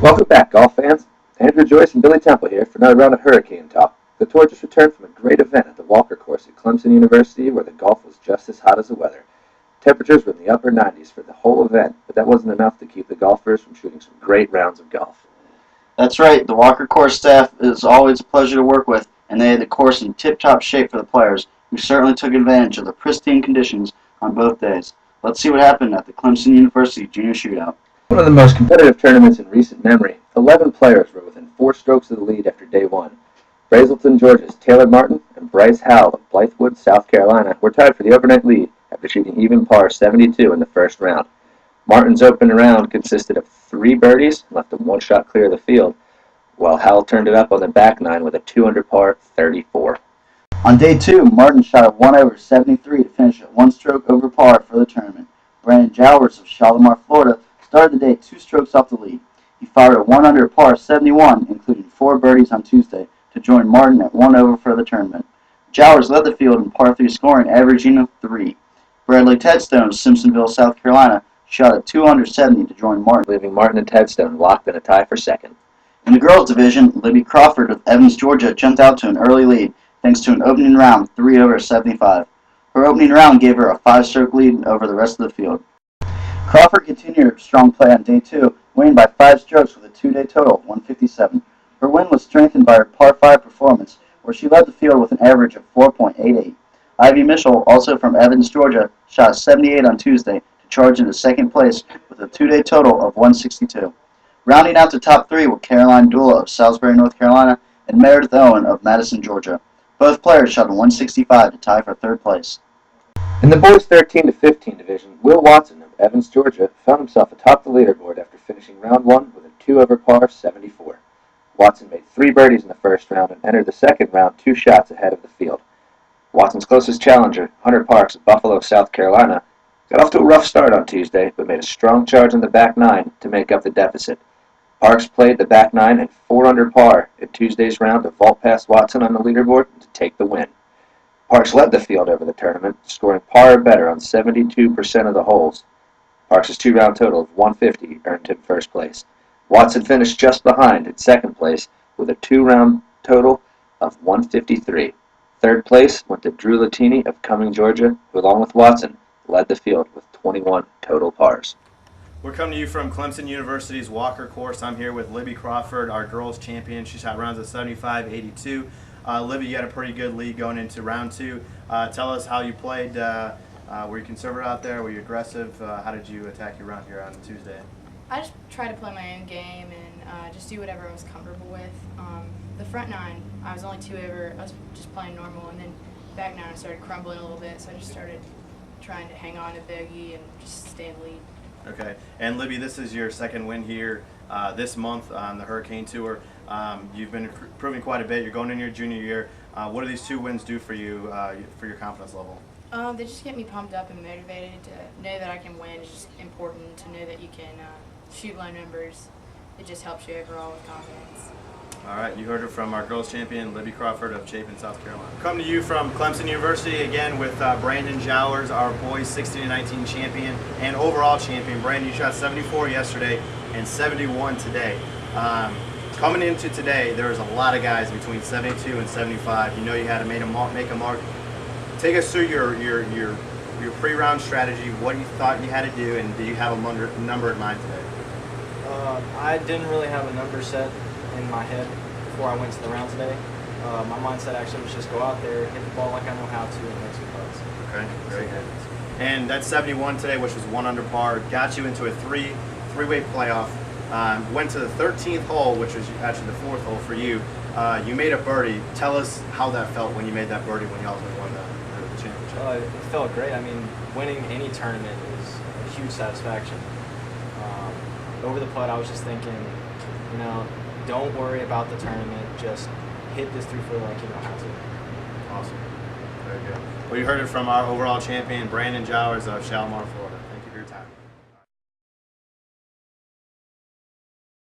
Welcome back, golf fans. Andrew Joyce and Billy Temple here for another round of Hurricane Talk. The tour just returned from a great event at the Walker course at Clemson University where the golf was just as hot as the weather. Temperatures were in the upper 90s for the whole event, but that wasn't enough to keep the golfers from shooting some great rounds of golf. That's right. The Walker course staff is always a pleasure to work with, and they had the course in tip-top shape for the players, who certainly took advantage of the pristine conditions on both days. Let's see what happened at the Clemson University Junior Shootout. One of the most competitive tournaments in recent memory, 11 players were within 4 strokes of the lead after day one. Brazelton, Georgia's Taylor Martin and Bryce Howell of Blythewood, South Carolina, were tied for the overnight lead after shooting even par 72 in the first round. Martin's open round consisted of 3 birdies and left him 1 shot clear of the field, while Howell turned it up on the back nine with a 2 under par 34. On day 2, Martin shot a 1 over 73 to finish at 1 stroke over par for the tournament. Brandon Jowers of Shalimar, Florida, started the day 2 strokes off the lead. He fired a 1 under par 71, including 4 birdies on Tuesday, to join Martin at 1 over for the tournament. Jowers led the field in par 3 scoring, averaging a 3. Bradley Tedstone of Simpsonville, South Carolina, shot a 2 under 70 to join Martin, leaving Martin and Tedstone locked in a tie for second. In the girls' division, Libby Crawford of Evans, Georgia, jumped out to an early lead thanks to an opening round 3 over 75. Her opening round gave her a 5-stroke lead over the rest of the field. Crawford continued her strong play on day 2, winning by 5 strokes with a 2-day total of 157. Her win was strengthened by her par 5 performance, where she led the field with an average of 4.88. Ivy Mitchell, also from Evans, Georgia, shot a 78 on Tuesday to charge into second place with a 2-day total of 162. Rounding out the top 3 were Caroline Dula of Salisbury, North Carolina, and Meredith Owen of Madison, Georgia. Both players shot a 165 to tie for 3rd place. In the boys 13 to 15 division, Will Watson of Evans, Georgia, found himself atop the leaderboard after finishing round 1 with a 2 over par 74. Watson made 3 birdies in the first round and entered the second round 2 shots ahead of the field. Watson's closest challenger, Hunter Parks of Buffalo, South Carolina, got off to a rough start on Tuesday, but made a strong charge on the back nine to make up the deficit. Parks played the back nine at 4 under par in Tuesday's round to vault past Watson on the leaderboard to take the win. Parks led the field over the tournament, scoring par or better on 72% of the holes. Parks' 2-round total of 150 earned him first place. Watson finished just behind in second place with a 2-round total of 153. Third place went to Drew Latini of Cumming, Georgia, who along with Watson led the field with 21 total pars. We're coming to you from Clemson University's Walker course. I'm here with Libby Crawford, our girls champion. She shot rounds of 75, 82. Libby, you had a pretty good lead going into round 2. Tell us how you played. Were you conservative out there? Were you aggressive? How did you attack your round here on Tuesday? I just tried to play my own game and just do whatever I was comfortable with. The front 9, I was only 2 over. I was just playing normal, and then back 9 I started crumbling a little bit, so I just started trying to hang on to bogey and just stay in the lead. Okay, and Libby, this is your second win here this month on the Hurricane Tour. You've been improving quite a bit. You're going into your junior year. What do these 2 wins do for you, for your confidence level? They just get me pumped up and motivated to know that I can win. It's just important to know that you can shoot low numbers. It just helps you overall with confidence. All right, you heard it from our girls champion, Libby Crawford of Chapin, South Carolina. Coming to you from Clemson University again with Brandon Jowers, our boys 16-19 champion and overall champion. Brandon, you shot 74 yesterday and 71 today. Coming into today, there was a lot of guys between 72 and 75. You know you had to make a mark. Take us through your pre-round strategy, what you thought you had to do, and do you have a number in mind today? I didn't really have a number set in my head before I went to the round today. My mindset actually was just go out there, hit the ball like I know how to, and make some putts. Okay, very good. And that 71 today, which was 1 under par, got you into a three-way playoff. Went to the 13th hole, which was actually the 4th hole for you. You made a birdie. Tell us how that felt when you made that birdie when you ultimately won the championship. It felt great. I mean, winning any tournament is a huge satisfaction. Over the putt, I was just thinking, don't worry about the tournament. Just hit this 3-footer like you know how to. Awesome. Very good. Well, you heard it from our overall champion, Brandon Jowers of Shalimar, Florida.